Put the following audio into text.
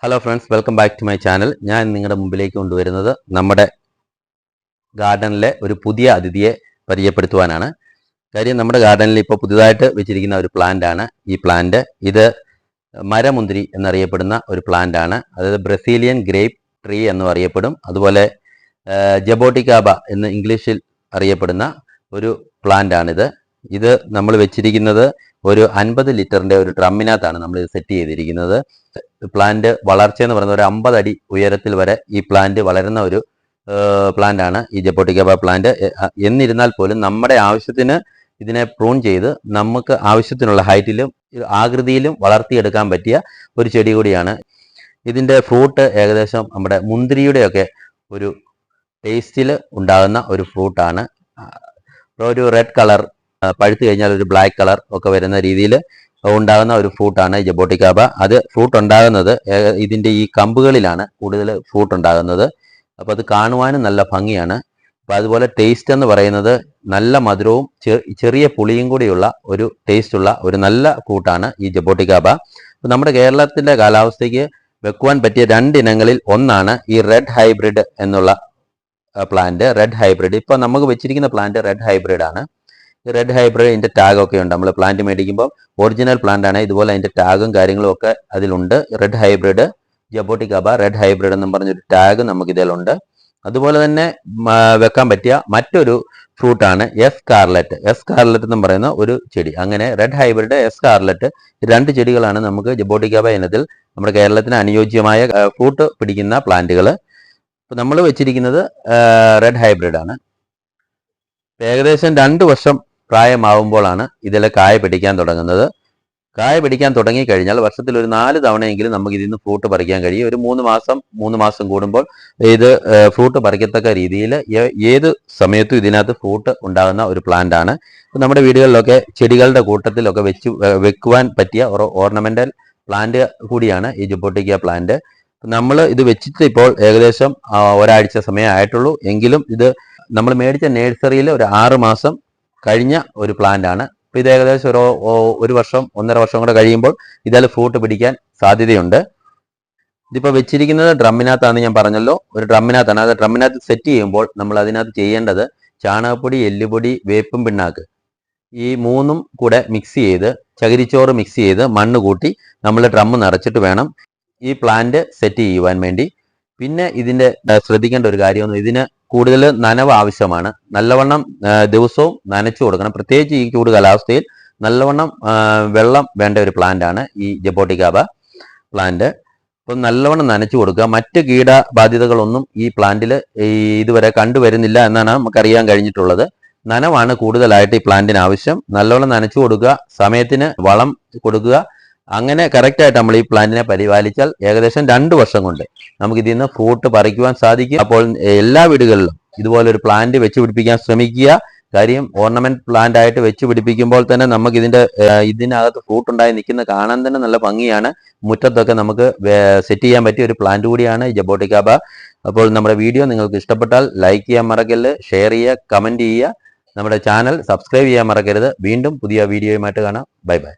Hello friends, welcome back to my channel. ഞാൻ നിങ്ങളുടെ മുമ്പിലേക്ക് കൊണ്ടുവരുന്നത് നമ്മുടെ ഗാർഡനിലെ ഒരു പുതിയ അതിഥിയെ പരിചയപ്പെടുത്തുവാനാണ്. കാര്യം നമ്മുടെ ഗാർഡനിൽ ഇപ്പോൾ പുതുതായിട്ട് വെച്ചിരിക്കുന്ന ഒരു പ്ലാന്റ് ആണ് ഈ പ്ലാന്റ്. ഇത് മരമുന്തിരി എന്നറിയപ്പെടുന്ന ഒരു പ്ലാന്റ് ആണ്. അതായത് ബ്രസീലിയൻ ഗ്രേപ്പ് ട്രീ എന്നും അറിയപ്പെടും. അതുപോലെ ജബോട്ടിക്കാബ എന്ന് ഇംഗ്ലീഷിൽ അറിയപ്പെടുന്ന ഒരു പ്ലാന്റ് ആണിത്. ഇത് നമ്മൾ വെച്ചിരിക്കുന്നത് ഒരു 50 ലിറ്ററിന്റെ ഒരു ഡ്രമ്മിനകത്താണ് നമ്മൾ ഇത് സെറ്റ് ചെയ്തിരിക്കുന്നത്. പ്ലാന്റ് വളർച്ച എന്ന് പറയുന്നത് ഒരു 50 അടി ഉയരത്തിൽ വരെ ഈ പ്ലാന്റ് വളരുന്ന ഒരു പ്ലാന്റ് ആണ് ഈ ജബോട്ടിക്കാബ പ്ലാന്റ്. എന്നിരുന്നാൽ പോലും നമ്മുടെ ആവശ്യത്തിന് ഇതിനെ പ്രൂൺ ചെയ്ത് നമുക്ക് ആവശ്യത്തിനുള്ള ഹൈറ്റിലും ആകൃതിയിലും വളർത്തിയെടുക്കാൻ പറ്റിയ ഒരു ചെടി കൂടിയാണ്. ഇതിന്റെ ഫ്രൂട്ട് ഏകദേശം നമ്മുടെ മുന്തിരിയുടെയൊക്കെ ഒരു ടേസ്റ്റിൽ ഉണ്ടാകുന്ന ഒരു ഫ്രൂട്ടാണ്. ഒരു റെഡ് കളർ, പഴുത്തു കഴിഞ്ഞാൽ ഒരു ബ്ലാക്ക് കളർ ഒക്കെ വരുന്ന രീതിയിൽ ഉണ്ടാകുന്ന ഒരു ഫ്രൂട്ടാണ് ജബോട്ടിക്കാബ. അത് ഫ്രൂട്ട് ഉണ്ടാകുന്നത് ഇതിന്റെ ഈ കമ്പുകളിലാണ് കൂടുതൽ ഫ്രൂട്ട് ഉണ്ടാകുന്നത്. അപ്പോൾ അത് കാണുവാനും നല്ല ഭംഗിയാണ്. അപ്പോൾ അതുപോലെ ടേസ്റ്റ് എന്ന് പറയുന്നത് നല്ല മധുരവും ചെറിയ പുളിയും കൂടിയുള്ള ഒരു ടേസ്റ്റുള്ള ഒരു നല്ല ഫ്രൂട്ടാണ് ഈ ജബോട്ടിക്കാബ. അപ്പോൾ നമ്മുടെ കേരളത്തിന്റെ കാലാവസ്ഥയ്ക്ക് വെക്കുവാൻ പറ്റിയ 2 ഇനങ്ങളിൽ ഒന്നാണ് ഈ റെഡ് ഹൈബ്രിഡ് എന്നുള്ള പ്ലാന്റ്. റെഡ് ഹൈബ്രിഡ് ഇപ്പോൾ നമുക്ക് വെച്ചിരിക്കുന്ന പ്ലാന്റ് റെഡ് ഹൈബ്രിഡ് ആണ്. റെഡ് ഹൈബ്രിഡ് ഇതിന്റെ ടാഗ് ഒക്കെ ഉണ്ട്. നമ്മൾ പ്ലാന്റ് മേടിക്കുമ്പോൾ ഒറിജിനൽ പ്ലാന്റ് ആണ്, ഇതുപോലെ അതിന്റെ ടാഗും കാര്യങ്ങളും ഒക്കെ അതിലുണ്ട്. Red hybrid jaboticaba red hybrid എന്നും പറഞ്ഞൊരു ടാഗ് നമുക്ക് ഇതിലുണ്ട്. അതുപോലെ തന്നെ വെക്കാൻ പറ്റിയ മറ്റൊരു ഫ്രൂട്ടാണ് എസ്കാർലറ്റ്. എസ്കാർലറ്റ് എന്നും പറയുന്ന ഒരു ചെടി. അങ്ങനെ റെഡ് ഹൈബ്രിഡ്, എസ്കാർലറ്റ് 2 ചെടികളാണ് നമുക്ക് ജബോട്ടിക്കാബ ഇനത്തിൽ നമ്മുടെ കേരളത്തിന് അനുയോജ്യമായ ഫ്രൂട്ട് പിടിക്കുന്ന പ്ലാന്റുകൾ. ഇപ്പൊ നമ്മൾ വെച്ചിരിക്കുന്നത് റെഡ് ഹൈബ്രിഡ് ആണ്. ഏകദേശം 2 വർഷം പ്രായമാവുമ്പോഴാണ് ഇതിലെ കായ പിടിക്കാൻ തുടങ്ങുന്നത്. കായ പിടിക്കാൻ തുടങ്ങിക്കഴിഞ്ഞാൽ വർഷത്തിൽ ഒരു 4 തവണയെങ്കിലും നമുക്ക് ഇതിൽ നിന്ന് ഫ്രൂട്ട് പറിക്കാൻ കഴിയും. ഒരു 3 മാസം കൂടുമ്പോൾ ഇത് ഫ്രൂട്ട് പറിക്കത്തക്ക രീതിയിൽ ഏത് സമയത്തും ഇതിനകത്ത് ഫ്രൂട്ട് ഉണ്ടാകുന്ന ഒരു പ്ലാന്റ് ആണ്. നമ്മുടെ വീടുകളിലൊക്കെ ചെടികളുടെ കൂട്ടത്തിലൊക്കെ വെക്കുവാൻ പറ്റിയ ഒരു ഓർണമെന്റൽ പ്ലാന്റ് കൂടിയാണ് ഈ ജബോട്ടിക്ക പ്ലാന്റ്. നമ്മൾ ഇത് വെച്ചിട്ട് ഇപ്പോൾ ഏകദേശം ഒരാഴ്ച സമയം ആയിട്ടുള്ളൂ. എങ്കിലും ഇത് നമ്മൾ മേടിച്ച നേഴ്സറിയിൽ ഒരു 6 മാസം കഴിഞ്ഞ ഒരു പ്ലാന്റ് ആണ്. ഇപ്പൊ ഇത് ഏകദേശം ഒരു വർഷം 1.5 വർഷം കൂടെ കഴിയുമ്പോൾ ഇതിൽ ഫ്രൂട്ട് പിടിക്കാൻ സാധ്യതയുണ്ട്. ഇതിപ്പോ വെച്ചിരിക്കുന്നത് ഡ്രമ്മിനകത്താണെന്ന് ഞാൻ പറഞ്ഞല്ലോ. ഒരു ഡ്രമ്മിനകത്താണ്. അത് ഡ്രമ്മിനകത്ത് സെറ്റ് ചെയ്യുമ്പോൾ നമ്മൾ അതിനകത്ത് ചെയ്യേണ്ടത് ചാണകപ്പൊടി, എല്ലുപൊടി, വേപ്പും പിണ്ണാക്ക് ഈ 3ഉം കൂടെ മിക്സ് ചെയ്ത്, ചകിരിച്ചോറ് മിക്സ് ചെയ്ത് മണ്ണ് കൂട്ടി നമ്മൾ ഡ്രം നിറച്ചിട്ട് വേണം ഈ പ്ലാന്റ് സെറ്റ് ചെയ്യുവാൻ വേണ്ടി. പിന്നെ ഇതിന്റെ ശ്രദ്ധിക്കേണ്ട ഒരു കാര്യം, ഇതിന് കൂടുതൽ നനവ് ആവശ്യമാണ്. നല്ലവണ്ണം ദിവസവും നനച്ചു കൊടുക്കണം. പ്രത്യേകിച്ച് ഈ ചൂട് കാലാവസ്ഥയിൽ നല്ലവണ്ണം വെള്ളം വേണ്ട ഒരു പ്ലാന്റ് ആണ് ഈ ജബോട്ടിക്കാബ പ്ലാന്റ്. അപ്പം നല്ലവണ്ണം നനച്ചു കൊടുക്കുക. മറ്റ് കീടബാധിതകളൊന്നും ഈ പ്ലാന്റിൽ ഇതുവരെ കണ്ടുവരുന്നില്ല എന്നാണ് നമുക്കറിയാൻ കഴിഞ്ഞിട്ടുള്ളത്. നനവാണ് കൂടുതലായിട്ട് ഈ പ്ലാന്റിന് ആവശ്യം. നല്ലവണ്ണം നനച്ചു കൊടുക്കുക, സമയത്തിന് വളം കൊടുക്കുക. അങ്ങനെ കറക്റ്റായിട്ട് നമ്മൾ ഈ പ്ലാന്റിനെ പരിപാലിച്ചാൽ ഏകദേശം 2 വർഷം കൊണ്ട് നമുക്ക് ഇതിൽ നിന്ന് ഫ്രൂട്ട് പറിക്കുവാൻ സാധിക്കും. അപ്പോൾ എല്ലാ വീടുകളിലും ഇതുപോലെ ഒരു പ്ലാന്റ് വെച്ച് പിടിപ്പിക്കാൻ ശ്രമിക്കുക. കാര്യം ഓർണമെന്റ് പ്ലാന്റ് ആയിട്ട് വെച്ച് പിടിപ്പിക്കുമ്പോൾ തന്നെ നമുക്ക് ഇതിനകത്ത് ഫ്രൂട്ട് ഉണ്ടായി നിൽക്കുന്ന കാണാൻ തന്നെ നല്ല ഭംഗിയാണ്. മുറ്റത്തൊക്കെ നമുക്ക് സെറ്റ് ചെയ്യാൻ പറ്റിയ ഒരു പ്ലാന്റ് കൂടിയാണ് ഈ ജബോട്ടിക്കാബ. അപ്പോൾ നമ്മുടെ വീഡിയോ നിങ്ങൾക്ക് ഇഷ്ടപ്പെട്ടാൽ ലൈക്ക് ചെയ്യാൻ മറക്കരുത്, ഷെയർ ചെയ്യുക, കമന്റ് ചെയ്യുക. നമ്മുടെ ചാനൽ സബ്സ്ക്രൈബ് ചെയ്യാൻ മറക്കരുത്. വീണ്ടും പുതിയ വീഡിയോയുമായിട്ട് കാണാം. Bye bye.